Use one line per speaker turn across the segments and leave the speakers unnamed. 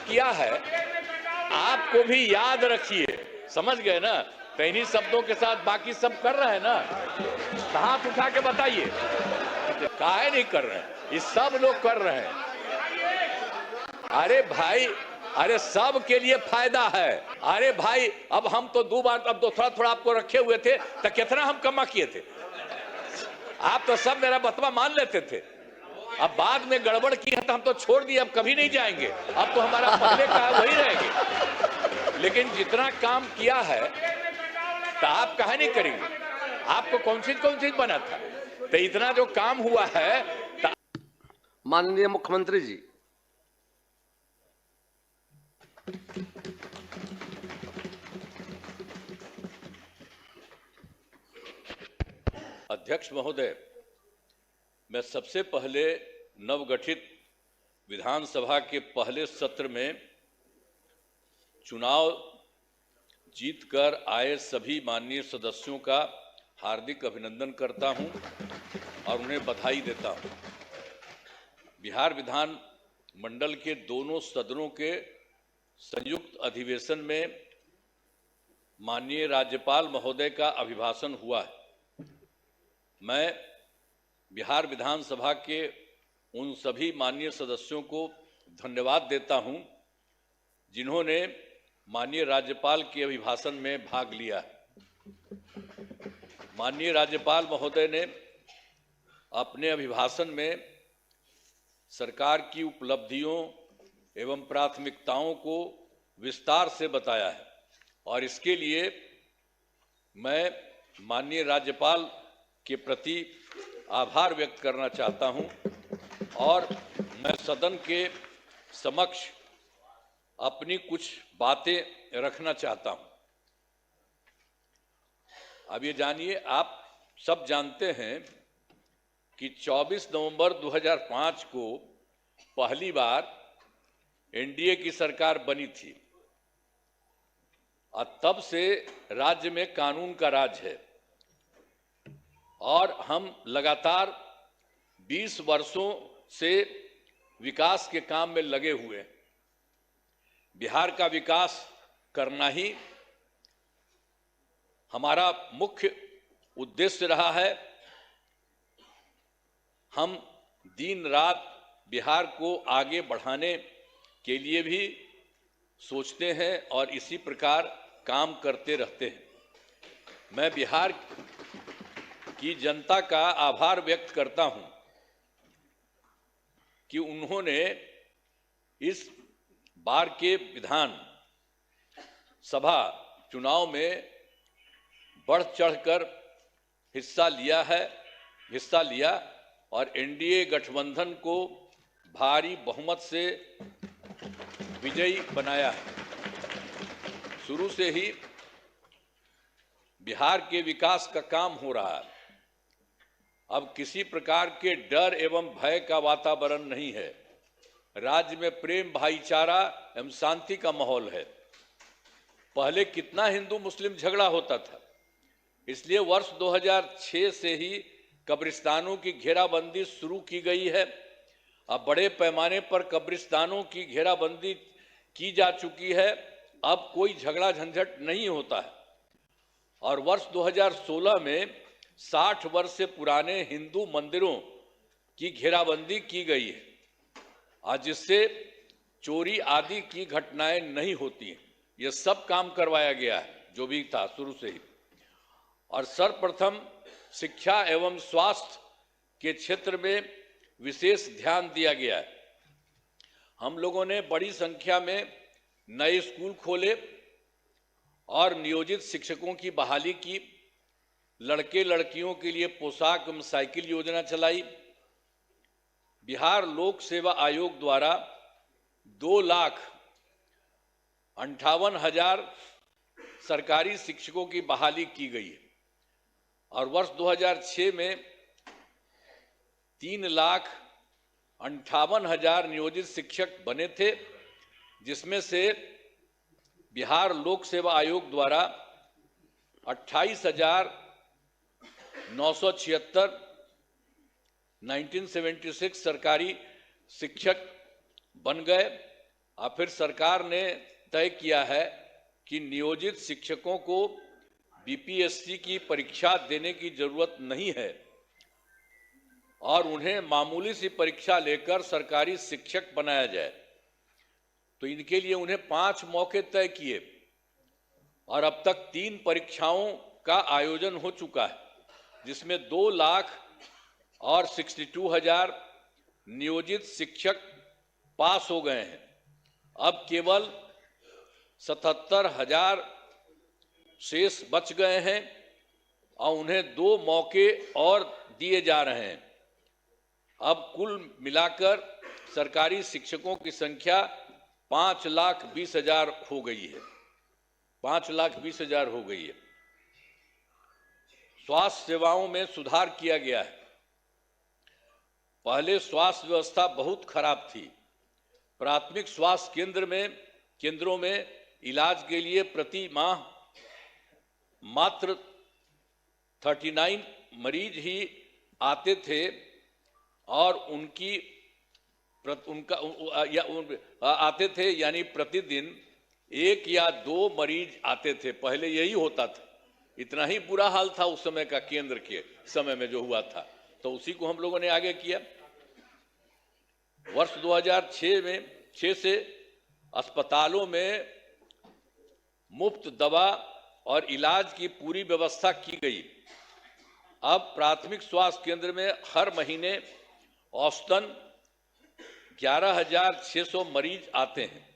किया है आपको भी याद रखिए, समझ गए ना? तो इन्हीं शब्दों के साथ बाकी सब कर रहे हैं ना, हाथ उठा के बताइए काहे नहीं कर रहे हैं? ये सब लोग कर रहे हैं। अरे भाई, अरे सब के लिए फायदा है। अरे भाई, अब हम तो 2 बार, अब तो थोड़ा थोड़ा आपको रखे हुए थे, तो कितना हम कमा किए थे? आप तो सब मेरा बतवा मान लेते थे। अब बाद में गड़बड़ की है तो हम तो छोड़ दिए, अब कभी नहीं जाएंगे। अब तो हमारा पहले का वही रहेंगे। लेकिन जितना काम किया है तो आप कहा नहीं करेंगे? आपको कौन चीज बना था? तो इतना जो काम हुआ है।
माननीय मुख्यमंत्री जी।
अध्यक्ष महोदय, मैं सबसे पहले नवगठित विधानसभा के पहले सत्र में चुनाव जीतकर आए सभी माननीय सदस्यों का हार्दिक अभिनंदन करता हूं और उन्हें बधाई देता हूं। बिहार विधान मंडल के दोनों सदनों के संयुक्त अधिवेशन में माननीय राज्यपाल महोदय का अभिभाषण हुआ है। मैं बिहार विधानसभा के उन सभी माननीय सदस्यों को धन्यवाद देता हूं जिन्होंने माननीय राज्यपाल के अभिभाषण में भाग लिया। माननीय राज्यपाल महोदय ने अपने अभिभाषण में सरकार की उपलब्धियों एवं प्राथमिकताओं को विस्तार से बताया है और इसके लिए मैं माननीय राज्यपाल के प्रति आभार व्यक्त करना चाहता हूं और मैं सदन के समक्ष अपनी कुछ बातें रखना चाहता हूं। अब ये जानिए, आप सब जानते हैं कि 24 नवंबर 2005 को पहली बार एनडीए की सरकार बनी थी और तब से राज्य में कानून का राज है और हम लगातार 20 वर्षों से विकास के काम में लगे हुए हैं। बिहार का विकास करना ही हमारा मुख्य उद्देश्य रहा है। हम दिन रात बिहार को आगे बढ़ाने के लिए भी सोचते हैं और इसी प्रकार काम करते रहते हैं। मैं बिहार की जनता का आभार व्यक्त करता हूं कि उन्होंने इस बार के विधान सभा चुनाव में बढ़ चढ़कर हिस्सा लिया और एनडीए गठबंधन को भारी बहुमत से विजयी बनाया है। शुरू से ही बिहार के विकास का काम हो रहा है। अब किसी प्रकार के डर एवं भय का वातावरण नहीं है। राज्य में प्रेम, भाईचारा एवं शांति का माहौल है। पहले कितना हिंदू मुस्लिम झगड़ा होता था, इसलिए वर्ष 2006 से ही कब्रिस्तानों की घेराबंदी शुरू की गई है। अब बड़े पैमाने पर कब्रिस्तानों की घेराबंदी की जा चुकी है। अब कोई झगड़ा झंझट नहीं होता है और वर्ष 2016 में 60 वर्ष से पुराने हिंदू मंदिरों की घेराबंदी की गई है और जिससे चोरी आदि की घटनाएं नहीं होती हैं। यह सब काम करवाया गया है जो भी था शुरू से ही। और सर्वप्रथम शिक्षा एवं स्वास्थ्य के क्षेत्र में विशेष ध्यान दिया गया है। हम लोगों ने बड़ी संख्या में नए स्कूल खोले और नियोजित शिक्षकों की बहाली की। लड़के लड़कियों के लिए पोशाक एवं साइकिल योजना चलाई। बिहार लोक सेवा आयोग द्वारा 2,58,000 सरकारी शिक्षकों की बहाली की गई है और वर्ष 2006 में 3,58,000 नियोजित शिक्षक बने थे, जिसमें से बिहार लोक सेवा आयोग द्वारा 28,976 1976 सरकारी शिक्षक बन गए अब फिर सरकार ने तय किया है कि नियोजित शिक्षकों को बीपीएससी की परीक्षा देने की जरूरत नहीं है और उन्हें मामूली सी परीक्षा लेकर सरकारी शिक्षक बनाया जाए। तो इनके लिए उन्हें 5 मौके तय किए और अब तक 3 परीक्षाओं का आयोजन हो चुका है, जिसमें 2,62,000 नियोजित शिक्षक पास हो गए हैं। अब केवल 77,000 शेष बच गए हैं और उन्हें 2 मौके और दिए जा रहे हैं। अब कुल मिलाकर सरकारी शिक्षकों की संख्या 5,20,000 हो गई है। 5,20,000 हो गई है। स्वास्थ्य सेवाओं में सुधार किया गया है। पहले स्वास्थ्य व्यवस्था बहुत खराब थी। प्राथमिक स्वास्थ्य केंद्रों में इलाज के लिए प्रति माह मात्र 39 मरीज ही आते थे और आते थे यानी प्रतिदिन 1 या 2 मरीज आते थे। पहले यही होता था। इतना ही बुरा हाल था उस समय का, केंद्र के समय में जो हुआ था। तो उसी को हम लोगों ने आगे किया। वर्ष 2006 से अस्पतालों में मुफ्त दवा और इलाज की पूरी व्यवस्था की गई। अब प्राथमिक स्वास्थ्य केंद्र में हर महीने औसतन 11,600 मरीज आते हैं।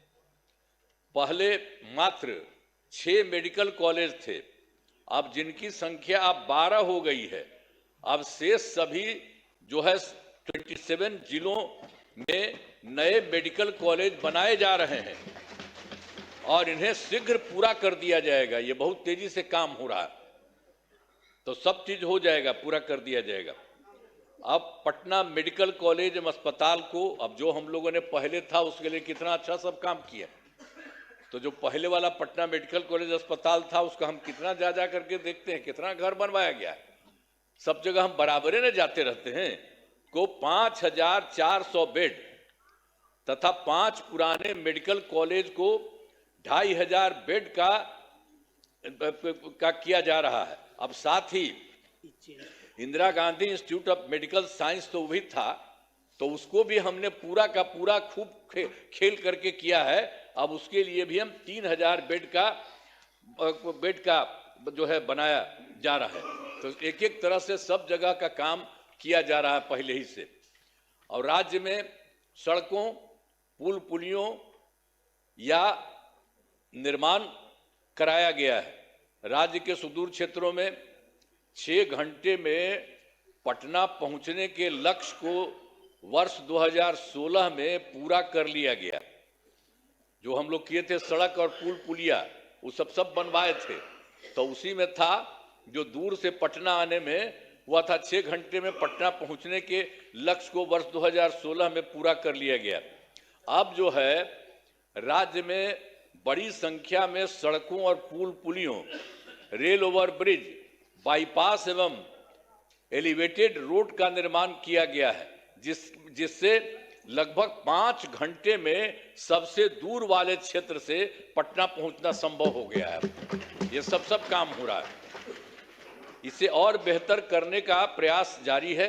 पहले मात्र 6 मेडिकल कॉलेज थे, अब जिनकी संख्या अब 12 हो गई है। अब शेष सभी जो है 27 जिलों में नए मेडिकल कॉलेज बनाए जा रहे हैं और इन्हें शीघ्र पूरा कर दिया जाएगा। ये बहुत तेजी से काम हो रहा है, तो सब चीज हो जाएगा, पूरा कर दिया जाएगा। अब पटना मेडिकल कॉलेज अस्पताल को, अब जो हम लोगों ने पहले था उसके लिए कितना अच्छा सब काम किया। तो जो पहले वाला पटना मेडिकल कॉलेज अस्पताल था उसका हम कितना जा करके देखते हैं, कितना घर बनवाया गया है। सब जगह हम बराबरे न जाते रहते हैं। को 5,400 बेड तथा 5 पुराने मेडिकल कॉलेज को 2,500 बेड का किया जा रहा है। अब साथ ही Indira Gandhi institute of medical science तो भी था, तो उसको भी हमने पूरा का पूरा खूब खेल करके किया है। अब उसके लिए भी हम 3,000 बेड का जो है बनाया जा रहा है। तो एक एक तरह से सब जगह का काम किया जा रहा है पहले ही से। और राज्य में सड़कों, पुल पुलियों या निर्माण कराया गया है। राज्य के सुदूर क्षेत्रों में 6 घंटे में पटना पहुंचने के लक्ष्य को वर्ष 2016 में पूरा कर लिया गया। जो हम लोग किए थे सड़क और पुल पुलिया, वो सब बनवाए थे, तो उसी में था जो दूर से पटना आने में हुआ था 6 घंटे में पटना पहुंचने के लक्ष्य को वर्ष 2016 में पूरा कर लिया गया। अब जो है राज्य में बड़ी संख्या में सड़कों और पुल पुलियों, रेल ओवर ब्रिज, बाईपास एवं एलिवेटेड रोड का निर्माण किया गया है, जिससे लगभग 5 घंटे में सबसे दूर वाले क्षेत्र से पटना पहुंचना संभव हो गया है। ये सब काम हो रहा है। इसे और बेहतर करने का प्रयास जारी है।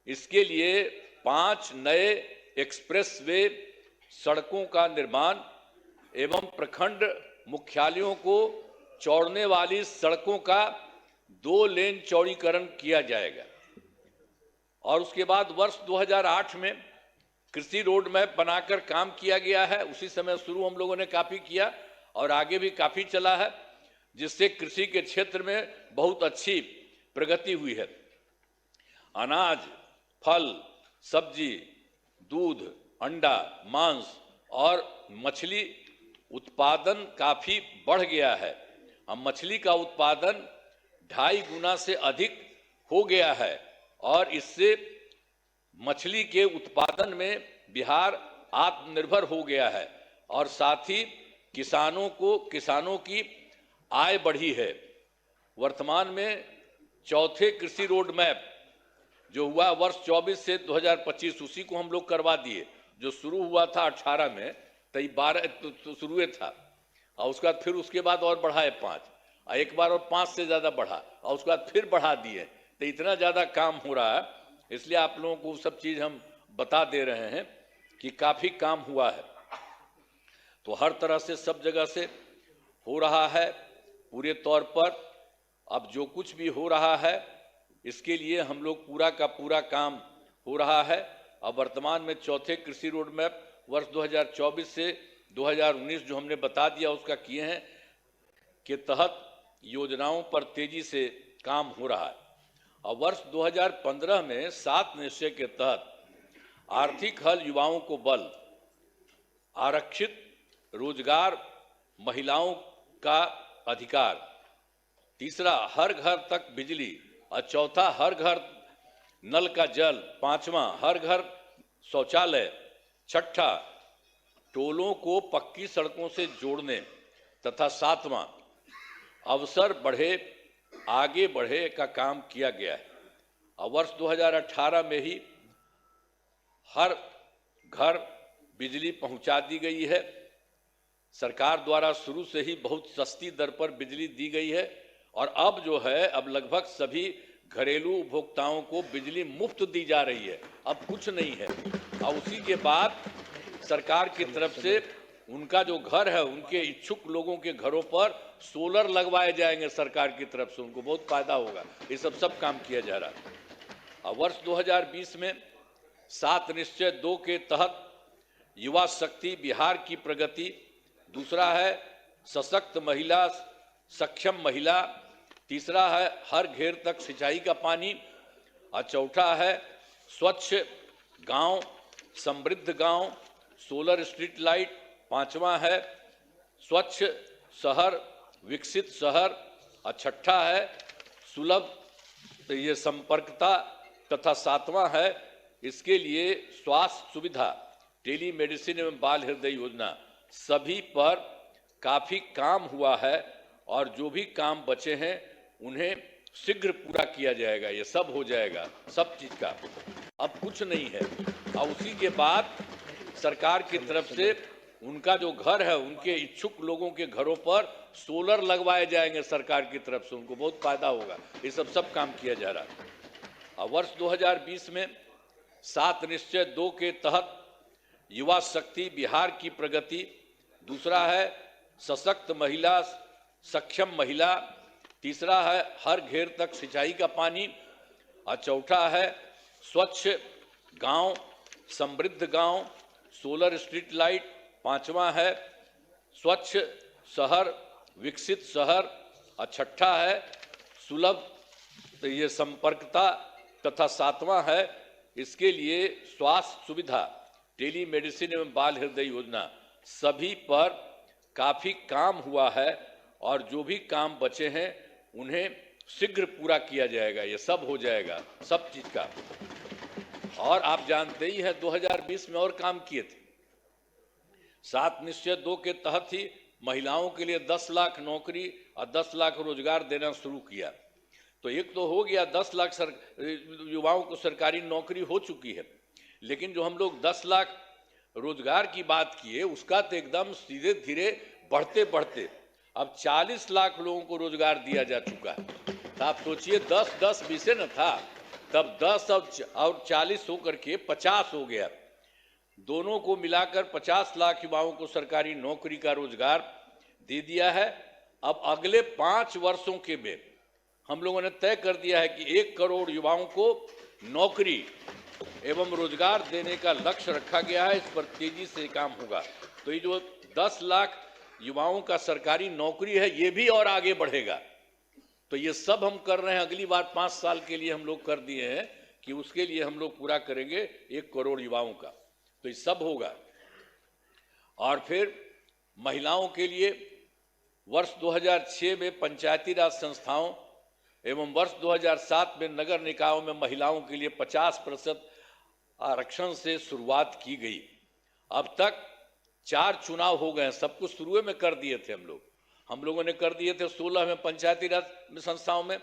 इसके लिए 5 नए एक्सप्रेस वे सड़कों का निर्माण एवं प्रखंड मुख्यालयों को जोड़ने वाली सड़कों का 2 लेन चौड़ीकरण किया जाएगा। और उसके बाद वर्ष 2008 में कृषि रोड मैप बनाकर काम किया गया है। उसी समय शुरू हम लोगों ने काफी किया और आगे भी काफी चला है, जिससे कृषि के क्षेत्र में बहुत अच्छी प्रगति हुई है। अनाज, फल, सब्जी, दूध, अंडा, मांस और मछली उत्पादन काफी बढ़ गया है। अब मछली का उत्पादन 2.5 गुना से अधिक हो गया है और इससे मछली के उत्पादन में बिहार आत्मनिर्भर हो गया है और साथ ही किसानों की आय बढ़ी है। वर्तमान में चौथे कृषि रोड मैप जो हुआ वर्ष 24 से 2025, उसी को हम लोग करवा दिए। जो शुरू हुआ था 18 में, तो 12 तो शुरू था, और उसके बाद फिर उसके बाद और बढ़ाए 5, और एक बार और 5 से ज़्यादा बढ़ा, और उसके बाद फिर बढ़ा दिए। तो इतना ज़्यादा काम हो रहा है, इसलिए आप लोगों को सब चीज़ हम बता दे रहे हैं कि काफ़ी काम हुआ है। तो हर तरह से सब जगह से हो रहा है पूरे तौर पर। अब जो कुछ भी हो रहा है इसके लिए हम लोग पूरा का पूरा काम हो रहा है। अब वर्तमान में चौथे कृषि रोड मैप वर्ष 2024 से 2019 जो हमने बता दिया उसका किए हैं के तहत योजनाओं पर तेजी से काम हो रहा है। और वर्ष 2015 में 7 निश्चय के तहत आर्थिक हल, युवाओं को बल, आरक्षित रोजगार, महिलाओं का अधिकार, तीसरा हर घर तक बिजली, और चौथा हर घर नल का जल, पांचवा हर घर शौचालय, छठा टोलों को पक्की सड़कों से जोड़ने, तथा सातवां अवसर बढ़े आगे बढ़े का काम किया गया है। और वर्ष 2018 में ही हर घर बिजली पहुंचा दी गई है। सरकार द्वारा शुरू से ही बहुत सस्ती दर पर बिजली दी गई है, और अब जो है अब लगभग सभी घरेलू उपभोक्ताओं को बिजली मुफ्त दी जा रही है, अब कुछ नहीं है। और उसी के बाद सरकार की तरफ से उनका जो घर है उनके इच्छुक लोगों के घरों पर सोलर लगवाए जाएंगे सरकार की तरफ से, उनको बहुत फायदा होगा। ये सब काम किया जा रहा है। और वर्ष 2020 में 7 निश्चय 2 के तहत युवा शक्ति, बिहार की प्रगति, दूसरा है सशक्त महिला, सक्षम महिला, तीसरा है हर घेर तक सिंचाई का पानी, और चौथा है स्वच्छ गांव, समृद्ध गांव, सोलर स्ट्रीट लाइट, पांचवा है स्वच्छ शहर, विकसित शहर, और छठा है सुलभ ये संपर्कता, तथा सातवां है इसके लिए स्वास्थ्य सुविधा, टेली मेडिसिन एवं बाल हृदय योजना। सभी पर काफ़ी काम हुआ है, और जो भी काम बचे हैं उन्हें शीघ्र पूरा किया जाएगा। ये सब हो जाएगा, सब चीज़ का अब कुछ नहीं है। और उसी के बाद सरकार की तरफ से उनका जो घर है उनके इच्छुक लोगों के घरों पर सोलर लगवाए जाएंगे सरकार की तरफ से, उनको बहुत फायदा होगा। ये सब काम किया जा रहा है। और वर्ष 2020 में 7 निश्चय 2 के तहत युवा शक्ति, बिहार की प्रगति, दूसरा है सशक्त महिला, सक्षम महिला, तीसरा है हर घेर तक सिंचाई का पानी, और चौथा है स्वच्छ गांव, समृद्ध गांव, सोलर स्ट्रीट लाइट, पांचवा है स्वच्छ शहर, विकसित शहर, और छठा है सुलभ ये संपर्कता, तथा सातवां है इसके लिए स्वास्थ्य सुविधा, टेली मेडिसिन एवं बाल हृदय योजना। सभी पर काफ़ी काम हुआ है, और जो भी काम बचे हैं उन्हें शीघ्र पूरा किया जाएगा। ये सब हो जाएगा, सब चीज़ का। और आप जानते ही हैं 2020 में और काम किए थे। 7 निश्चय 2 के तहत ही महिलाओं के लिए 10 लाख नौकरी और 10 लाख रोजगार देना शुरू किया। तो एक तो हो गया 10 लाख युवाओं को सरकारी नौकरी हो चुकी है, लेकिन जो हम लोग 10 लाख रोजगार की बात किए उसका तो एकदम सीधे धीरे बढ़ते बढ़ते अब 40 लाख लोगों को रोजगार दिया जा चुका है। तो आप सोचिए 10 20 न था, तब 10 और 40 होकर के 50 हो गया। दोनों को मिलाकर 50 लाख युवाओं को सरकारी नौकरी का रोजगार दे दिया है। अब अगले 5 वर्षों के में हम लोगों ने तय कर दिया है कि 1 करोड़ युवाओं को नौकरी एवं रोजगार देने का लक्ष्य रखा गया है। इस पर तेजी से काम होगा। तो ये जो 10 लाख युवाओं का सरकारी नौकरी है ये भी और आगे बढ़ेगा। तो ये सब हम कर रहे हैं। अगली बार 5 साल के लिए हम लोग कर दिए हैं कि उसके लिए हम लोग पूरा करेंगे 1 करोड़ युवाओं का। तो ये सब होगा। और फिर महिलाओं के लिए वर्ष 2006 में पंचायती राज संस्थाओं एवं वर्ष 2007 में नगर निकायों में महिलाओं के लिए 50% आरक्षण से शुरुआत की गई। अब तक 4 चुनाव हो गए हैं। सब कुछ शुरू में कर दिए थे हम लोगों ने कर दिए थे 16 में पंचायती राज संस्थाओं में,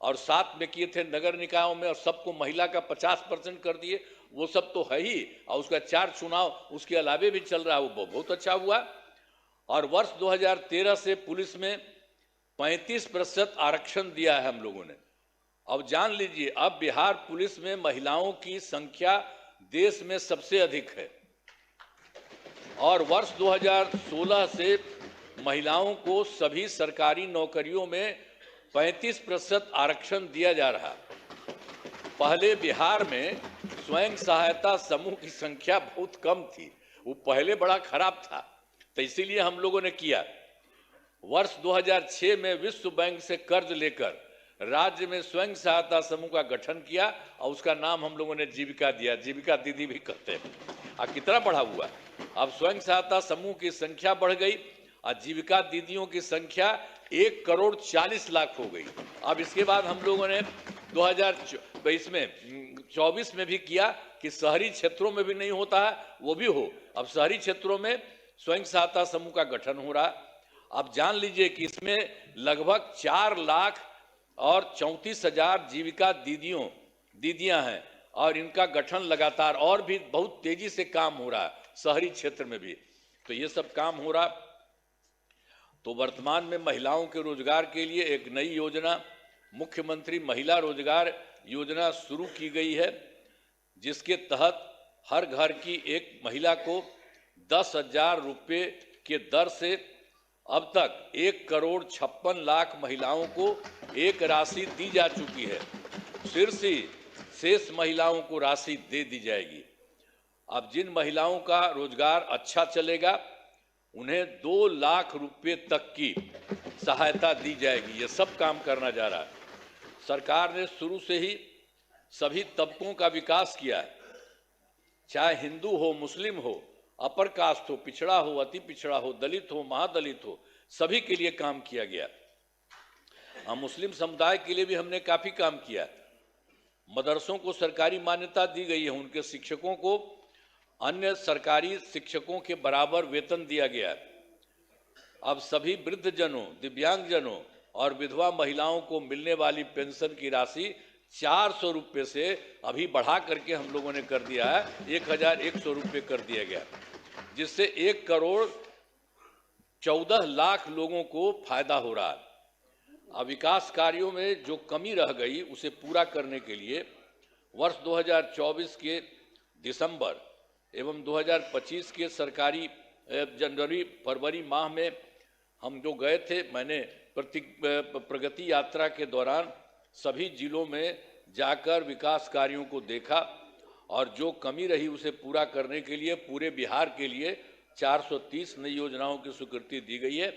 और साथ में किए थे नगर निकायों में, और सबको महिला का 50% कर दिए। वो सब तो है ही, और उसका 4 चुनाव उसके अलावे भी चल रहा है, वो बहुत अच्छा हुआ। और वर्ष 2013 से पुलिस में 35% आरक्षण दिया है हम लोगों ने। अब जान लीजिए, अब बिहार पुलिस में महिलाओं की संख्या देश में सबसे अधिक है। और वर्ष 2016 से महिलाओं को सभी सरकारी नौकरियों में 35% आरक्षण दिया जा रहा। पहले बिहार में स्वयं सहायता समूह की संख्या बहुत कम थी, वो पहले बड़ा खराब था, तो इसीलिए हम लोगों ने किया। वर्ष 2006 में विश्व बैंक से कर्ज लेकर राज्य में स्वयं सहायता समूह का गठन किया, और उसका नाम हम लोगों ने जीविका दिया, जीविका दीदी भी कहते हैं। और कितना बढ़ा हुआ, अब स्वयं सहायता समूह की संख्या बढ़ गई और जीविका दीदियों की संख्या 1,40,00,000 हो गई। अब इसके बाद हम लोगों ने 2024 में भी किया कि शहरी क्षेत्रों में भी नहीं होता है, वो भी हो। अब शहरी क्षेत्रों में स्वयं सहायता समूह का गठन हो रहा। अब जान लीजिए कि इसमें लगभग 4,34,000 जीविका दीदियां हैं, और इनका गठन लगातार और भी बहुत तेजी से काम हो रहा है शहरी क्षेत्र में भी। तो ये सब काम हो रहा। तो वर्तमान में महिलाओं के रोजगार के लिए एक नई योजना, मुख्यमंत्री महिला रोजगार योजना शुरू की गई है, जिसके तहत हर घर की एक महिला को 10,000 रुपये के दर से अब तक 1,56,00,000 महिलाओं को एक राशि दी जा चुकी है। शेष महिलाओं को राशि दे दी जाएगी। अब जिन महिलाओं का रोजगार अच्छा चलेगा उन्हें 2 लाख रुपए तक की सहायता दी जाएगी। ये सब काम करना जा रहा है। सरकार ने शुरू से ही सभी तबकों का विकास किया है, चाहे हिंदू हो, मुस्लिम हो, अपर कास्ट हो, पिछड़ा हो, अति पिछड़ा हो, दलित हो, महादलित हो, सभी के लिए काम किया गया। मुस्लिम समुदाय के लिए भी हमने काफी काम किया। मदरसों को सरकारी मान्यता दी गई है, उनके शिक्षकों को अन्य सरकारी शिक्षकों के बराबर वेतन दिया गया। अब सभी वृद्धजनों, दिव्यांगजनों और विधवा महिलाओं को मिलने वाली पेंशन की राशि 400 रुपये से अभी बढ़ा करके हम लोगों ने कर दिया है, 1,100 रुपये कर दिया गया, जिससे 1,14,00,000 लोगों को फायदा हो रहा है। अब विकास कार्यों में जो कमी रह गई उसे पूरा करने के लिए वर्ष 2024 के दिसंबर एवं 2025 के सरकारी जनवरी फरवरी माह में हम जो गए थे, मैंने प्रगति यात्रा के दौरान सभी जिलों में जाकर विकास कार्यों को देखा, और जो कमी रही उसे पूरा करने के लिए पूरे बिहार के लिए 430 नई योजनाओं की स्वीकृति दी गई है,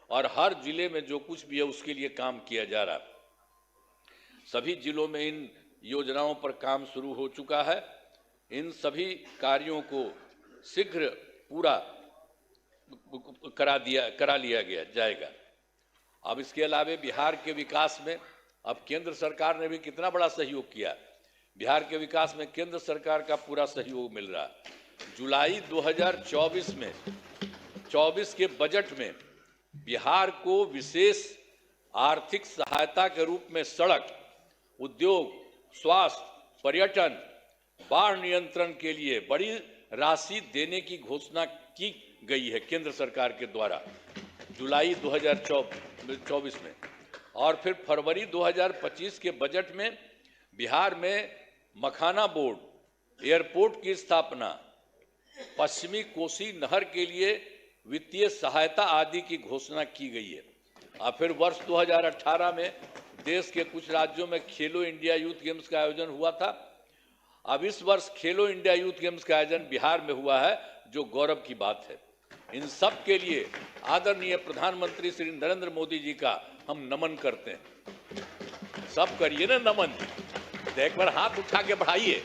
और हर जिले में जो कुछ भी है उसके लिए काम किया जा रहा है। सभी जिलों में इन योजनाओं पर काम शुरू हो चुका है। इन सभी कार्यों को शीघ्र पूरा करा लिया जाएगा। अब इसके अलावे बिहार के विकास में अब केंद्र सरकार ने भी कितना बड़ा सहयोग किया। बिहार के विकास में केंद्र सरकार का पूरा सहयोग मिल रहा है। जुलाई 2024 के बजट में बिहार को विशेष आर्थिक सहायता के रूप में सड़क, उद्योग, स्वास्थ्य, पर्यटन, बाढ़ नियंत्रण के लिए बड़ी राशि देने की घोषणा की गई है केंद्र सरकार के द्वारा जुलाई 2024 में। और फिर फरवरी 2025 के बजट में बिहार में मखाना बोर्ड, एयरपोर्ट की स्थापना, पश्चिमी कोसी नहर के लिए वित्तीय सहायता आदि की घोषणा की गई है। और फिर वर्ष 2018 में देश के कुछ राज्यों में खेलो इंडिया यूथ गेम्स का आयोजन हुआ था। अब इस वर्ष खेलो इंडिया यूथ गेम्स का आयोजन बिहार में हुआ है, जो गौरव की बात है। इन सब के लिए आदरणीय प्रधानमंत्री श्री नरेंद्र मोदी जी का हम नमन करते हैं। सब करिए ना नमन, एक बार हाथ उठा के बढ़ाइए।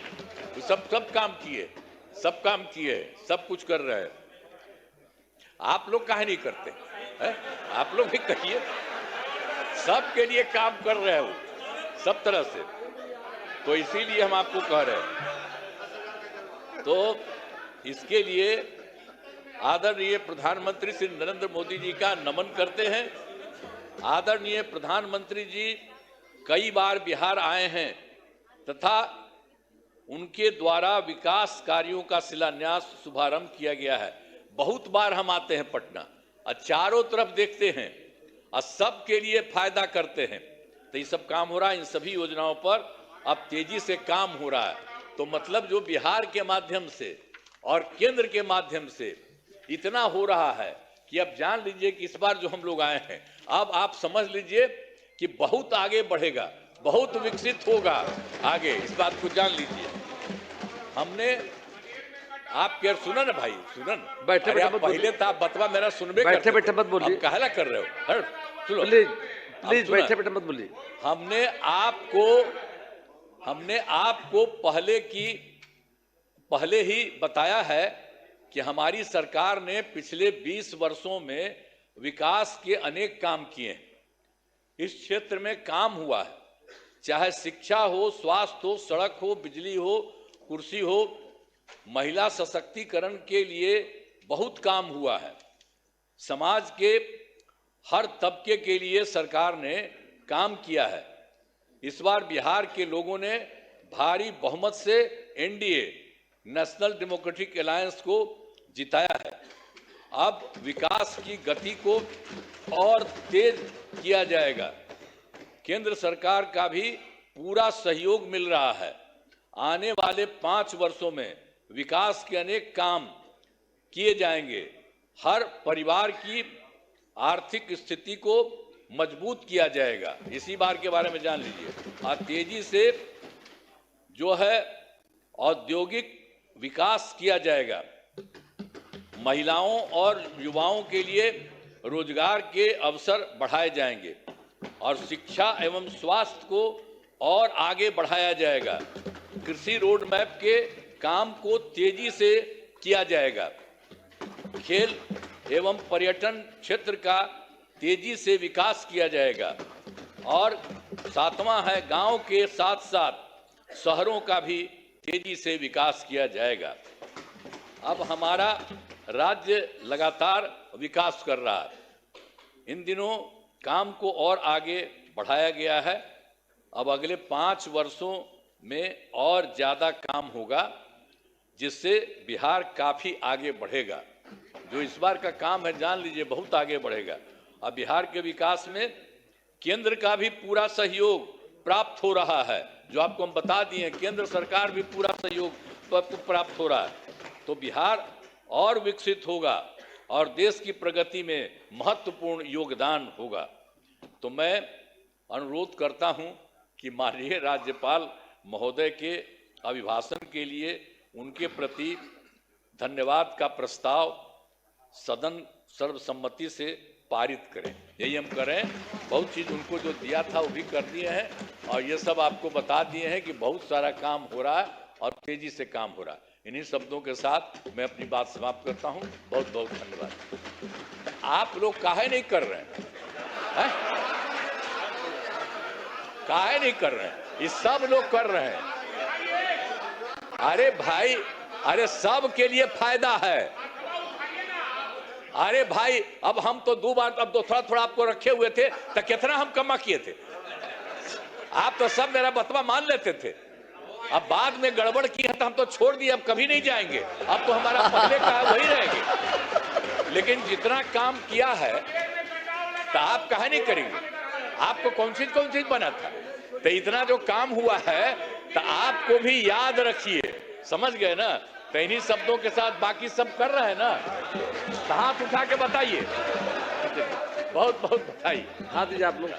तो सब काम किए, सब काम किए, सब कुछ कर रहे हैं। आप लोग काहे नहीं करते है? आप लोग भी करिए, सब के लिए काम कर रहे हो सब तरह से। तो इसीलिए हम आपको कह रहे हैं। तो इसके लिए आदरणीय प्रधानमंत्री श्री नरेंद्र मोदी जी का नमन करते हैं। आदरणीय प्रधानमंत्री जी कई बार बिहार आए हैं तथा उनके द्वारा विकास कार्यों का शिलान्यास शुभारंभ किया गया है। बहुत बार हम आते हैं पटना और चारों तरफ देखते हैं और सबके लिए फायदा करते हैं। तो ये सब काम हो रहा है, इन सभी योजनाओं पर अब तेजी से काम हो रहा है। तो मतलब जो बिहार के माध्यम से और केंद्र के माध्यम से इतना हो रहा है कि अब जान लीजिए कि इस बार जो हम लोग आए हैं, अब आप समझ लीजिए कि बहुत आगे बढ़ेगा, बहुत विकसित होगा आगे, इस बात को जान लीजिए। हमने आप क्या सुना ना भाई, सुना ना,
बैठे
अरे
बैठे
आप
मत
पहले था बतवा मेरा सुनबे
बैठे
करते
बैठे
थे।
मत बोलिए।
अब कहला कर रहे हो, हट, सुनो।
प्लीज
अब
प्लीज
सुना।
बैठे बैठे मत बोलिए।
हमने आपको पहले ही बताया है कि हमारी सरकार ने पिछले 20 वर्षों में विकास के अनेक काम किए हैं। इस क्षेत्र में काम हुआ है, चाहे शिक्षा हो, स्वास्थ्य हो, सड़क हो, बिजली हो, कुर्सी हो, महिला सशक्तिकरण के लिए बहुत काम हुआ है। समाज के हर तबके के लिए सरकार ने काम किया है। इस बार बिहार के लोगों ने भारी बहुमत से एनडीए नेशनल डेमोक्रेटिक अलायंस को जिताया है। अब विकास की गति को और तेज किया जाएगा। केंद्र सरकार का भी पूरा सहयोग मिल रहा है। आने वाले 5 वर्षों में विकास के अनेक काम किए जाएंगे। हर परिवार की आर्थिक स्थिति को मजबूत किया जाएगा। इसी बार के बारे में जान लीजिए। और तेजी से जो है औद्योगिक विकास किया जाएगा। महिलाओं और युवाओं के लिए रोजगार के अवसर बढ़ाए जाएंगे और शिक्षा एवं स्वास्थ्य को और आगे बढ़ाया जाएगा। कृषि रोड मैप के काम को तेजी से किया जाएगा। खेल एवं पर्यटन क्षेत्र का तेजी से विकास किया जाएगा। और 7वां है, गांव के साथ साथ शहरों का भी तेजी से विकास किया जाएगा। अब हमारा राज्य लगातार विकास कर रहा है। इन दिनों काम को और आगे बढ़ाया गया है। अब अगले 5 वर्षों में और ज़्यादा काम होगा, जिससे बिहार काफ़ी आगे बढ़ेगा। जो इस बार का काम है, जान लीजिए बहुत आगे बढ़ेगा। अब बिहार के विकास में केंद्र का भी पूरा सहयोग प्राप्त हो रहा है। जो आपको हम बता दिए, केंद्र सरकार भी पूरा सहयोग प्राप्त हो रहा है। तो बिहार और विकसित होगा और देश की प्रगति में महत्वपूर्ण योगदान होगा। तो मैं अनुरोध करता हूं कि माननीय राज्यपाल महोदय के अभिभाषण के लिए उनके प्रति धन्यवाद का प्रस्ताव सदन सर्वसम्मति से पारित करें। यही हम करें। बहुत चीज़ उनको जो दिया था वो भी कर दिए हैं और ये सब आपको बता दिए हैं कि बहुत सारा काम हो रहा है और तेजी से काम हो रहा है। इन्हीं शब्दों के साथ मैं अपनी बात समाप्त करता हूं। बहुत बहुत धन्यवाद। आप लोग काहे नहीं कर रहे हैं? काहे नहीं कर रहे हैं? ये सब लोग कर रहे हैं। अरे भाई, अरे सब के लिए फायदा है। अरे भाई, अब हम तो 2 बार, अब तो थोड़ा थोड़ा आपको रखे हुए थे, तो कितना हम कमा किए थे। आप तो सब मेरा बतवा मान लेते थे। अब बाद में गड़बड़ की है तो हम तो छोड़ दिए, अब कभी नहीं जाएंगे। अब तो हमारा पहले का वही रहेंगे। लेकिन जितना काम किया है तो आप कहा नहीं करेंगे? आपको कौन चीज बना था? तो इतना जो काम हुआ है तो आपको भी याद रखिए। समझ गए ना? तो इन्हीं शब्दों के साथ बाकी सब कर रहे हैं ना, तो हाथ उठा के बताइए। बहुत बहुत बधाई।
हाथ दीजिए आप लोग।